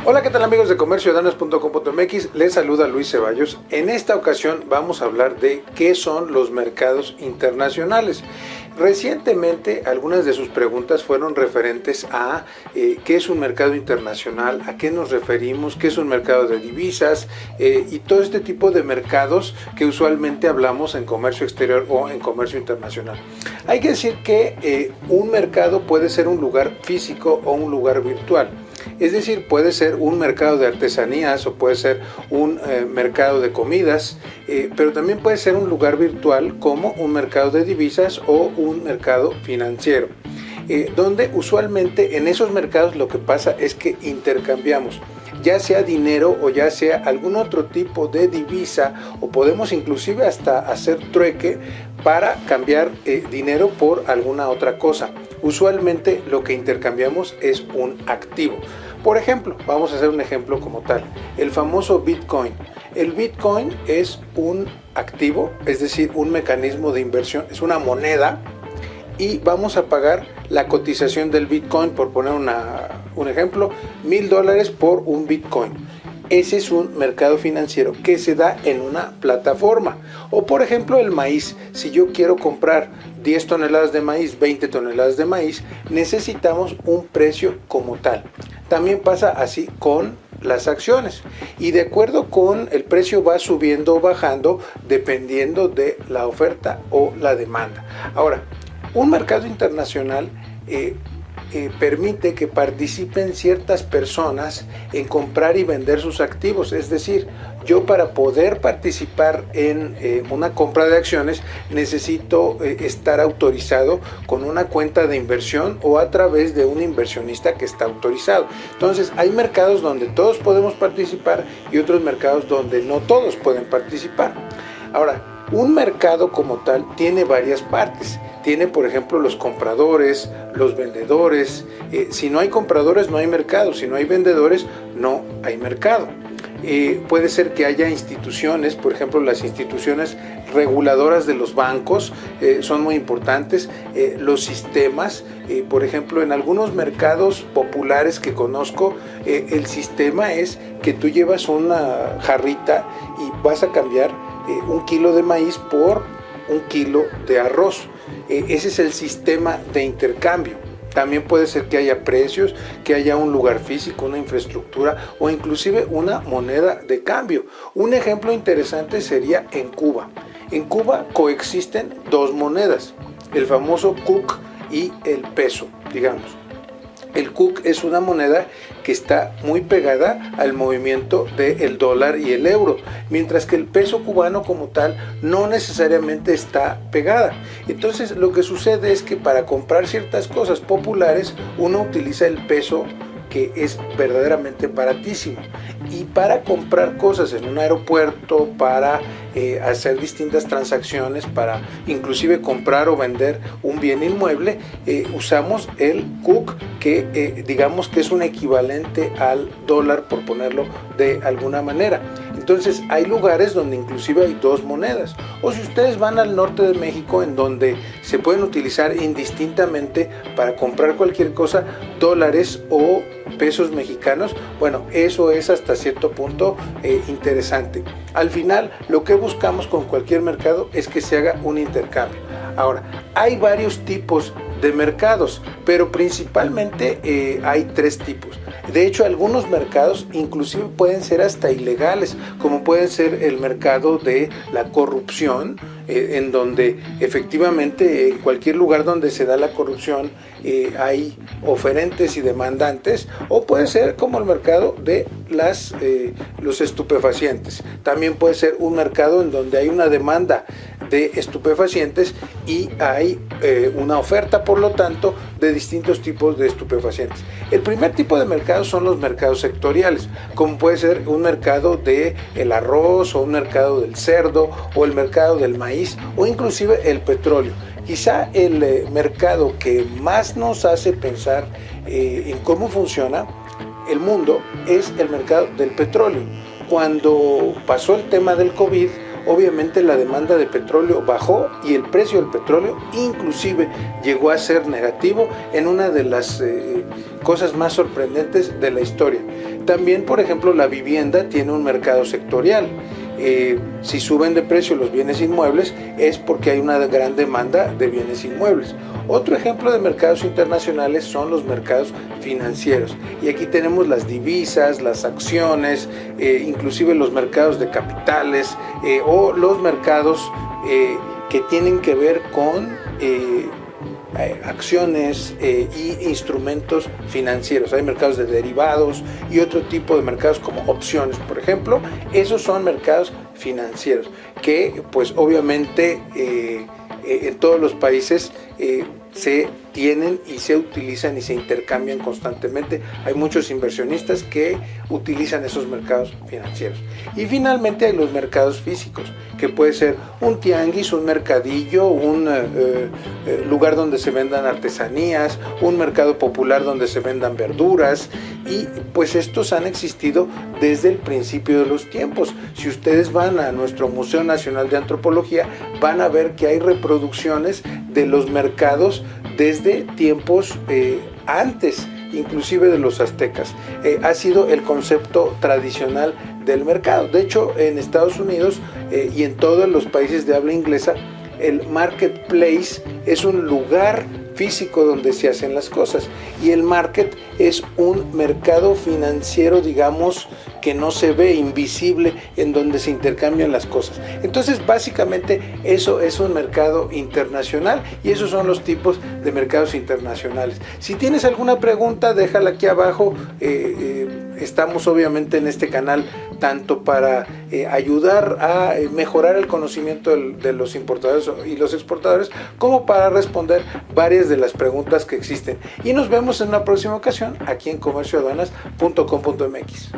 Hola, ¿qué tal amigos de comerciociudadanos.com.mx? Les saluda Luis Ceballos. En esta ocasión vamos a hablar de qué son los mercados internacionales. Recientemente algunas de sus preguntas fueron referentes a qué es un mercado internacional, a qué nos referimos, qué es un mercado de divisas y todo este tipo de mercados que usualmente hablamos en comercio exterior o en comercio internacional. Hay que decir que un mercado puede ser un lugar físico o un lugar virtual. Es decir, puede ser un mercado de artesanías o puede ser un mercado de comidas, pero también puede ser un lugar virtual como un mercado de divisas o un mercado financiero, donde usualmente en esos mercados lo que pasa es que intercambiamos, ya sea dinero o ya sea algún otro tipo de divisa, o podemos inclusive hasta hacer trueque para cambiar dinero por alguna otra cosa. Usualmente lo que intercambiamos es un activo. Por ejemplo, vamos a hacer un ejemplo como tal, el famoso Bitcoin. El Bitcoin es un activo, es decir, un mecanismo de inversión, es una moneda, y vamos a pagar la cotización del Bitcoin, por poner un ejemplo, $1,000 por un Bitcoin. Ese es un mercado financiero que se da en una plataforma. O por ejemplo el maíz, si yo quiero comprar 10 toneladas de maíz, 20 toneladas de maíz, necesitamos un precio como tal. También pasa así con las acciones, y de acuerdo con el precio va subiendo o bajando dependiendo de la oferta o la demanda. Ahora, un mercado internacional permite que participen ciertas personas en comprar y vender sus activos. Es decir, yo para poder participar en una compra de acciones necesito estar autorizado con una cuenta de inversión o a través de un inversionista que está autorizado. Entonces hay mercados donde todos podemos participar y otros mercados donde no todos pueden participar. Ahora, un mercado como tal tiene varias partes. Tiene, por ejemplo, los compradores, los vendedores. Si no hay compradores, no hay mercado. Si no hay vendedores, no hay mercado. Puede ser que haya instituciones, por ejemplo, las instituciones reguladoras de los bancos son muy importantes. Los sistemas, por ejemplo, en algunos mercados populares que conozco, el sistema es que tú llevas una jarrita y vas a cambiar 1 kilo de maíz por 1 kilo de arroz. Ese es el sistema de intercambio. También puede ser que haya precios, que haya un lugar físico, una infraestructura o inclusive una moneda de cambio. Un ejemplo interesante sería en Cuba. En Cuba coexisten dos monedas, el famoso CUC y el peso, digamos. El CUC es una moneda que está muy pegada al movimiento del dólar y el euro, mientras que el peso cubano como tal no necesariamente está pegada. Entonces lo que sucede es que para comprar ciertas cosas populares uno utiliza el peso, que es verdaderamente baratísimo, y para comprar cosas en un aeropuerto, para hacer distintas transacciones, para inclusive comprar o vender un bien inmueble, usamos el CUC, que digamos que es un equivalente al dólar, por ponerlo de alguna manera. Entonces hay lugares donde inclusive hay dos monedas, o si ustedes van al norte de México, en donde se pueden utilizar indistintamente para comprar cualquier cosa, dólares o pesos mexicanos. Bueno, eso es hasta cierto punto interesante. Al final, lo que buscamos con cualquier mercado es que se haga un intercambio. Ahora, hay varios tipos de mercados, pero principalmente hay 3 tipos. De hecho, algunos mercados inclusive pueden ser hasta ilegales, como puede ser el mercado de la corrupción, en donde efectivamente en cualquier lugar donde se da la corrupción hay oferentes y demandantes, o puede ser como el mercado de los estupefacientes. También puede ser un mercado en donde hay una demanda de estupefacientes y hay una oferta, por lo tanto, de distintos tipos de estupefacientes. El primer tipo de mercados son los mercados sectoriales, como puede ser un mercado del arroz, o un mercado del cerdo, o el mercado del maíz, o inclusive el petróleo. Quizá el mercado que más nos hace pensar en cómo funciona el mundo es el mercado del petróleo. Cuando pasó el tema del COVID, obviamente la demanda de petróleo bajó y el precio del petróleo inclusive llegó a ser negativo en una de las cosas más sorprendentes de la historia. También, por ejemplo, la vivienda tiene un mercado sectorial. Si suben de precio los bienes inmuebles es porque hay una gran demanda de bienes inmuebles. Otro ejemplo de mercados internacionales son los mercados financieros, y aquí tenemos las divisas, las acciones, inclusive los mercados de capitales o los mercados que tienen que ver con acciones y instrumentos financieros. Hay mercados de derivados y otro tipo de mercados como opciones, por ejemplo. Esos son mercados financieros que pues obviamente en todos los países se tienen y se utilizan y se intercambian constantemente. Hay muchos inversionistas que utilizan esos mercados financieros. Y finalmente hay los mercados físicos, que puede ser un tianguis, un mercadillo, un lugar donde se vendan artesanías, un mercado popular donde se vendan verduras, y pues estos han existido desde el principio de los tiempos. Si ustedes van a nuestro Museo Nacional de Antropología, van a ver que hay reproducciones de los mercados desde tiempos antes, inclusive de los aztecas. Ha sido el concepto tradicional del mercado. De hecho, en Estados Unidos y en todos los países de habla inglesa, el marketplace es un lugar físico donde se hacen las cosas, y el market es un mercado financiero, digamos, que no se ve, invisible, en donde se intercambian las cosas. Entonces, básicamente, eso es un mercado internacional, y esos son los tipos de mercados internacionales. Si tienes alguna pregunta, déjala aquí abajo. Estamos obviamente en este canal tanto para ayudar a mejorar el conocimiento de los importadores y los exportadores, como para responder varias de las preguntas que existen. Y nos vemos en una próxima ocasión aquí en comercioaduanas.com.mx.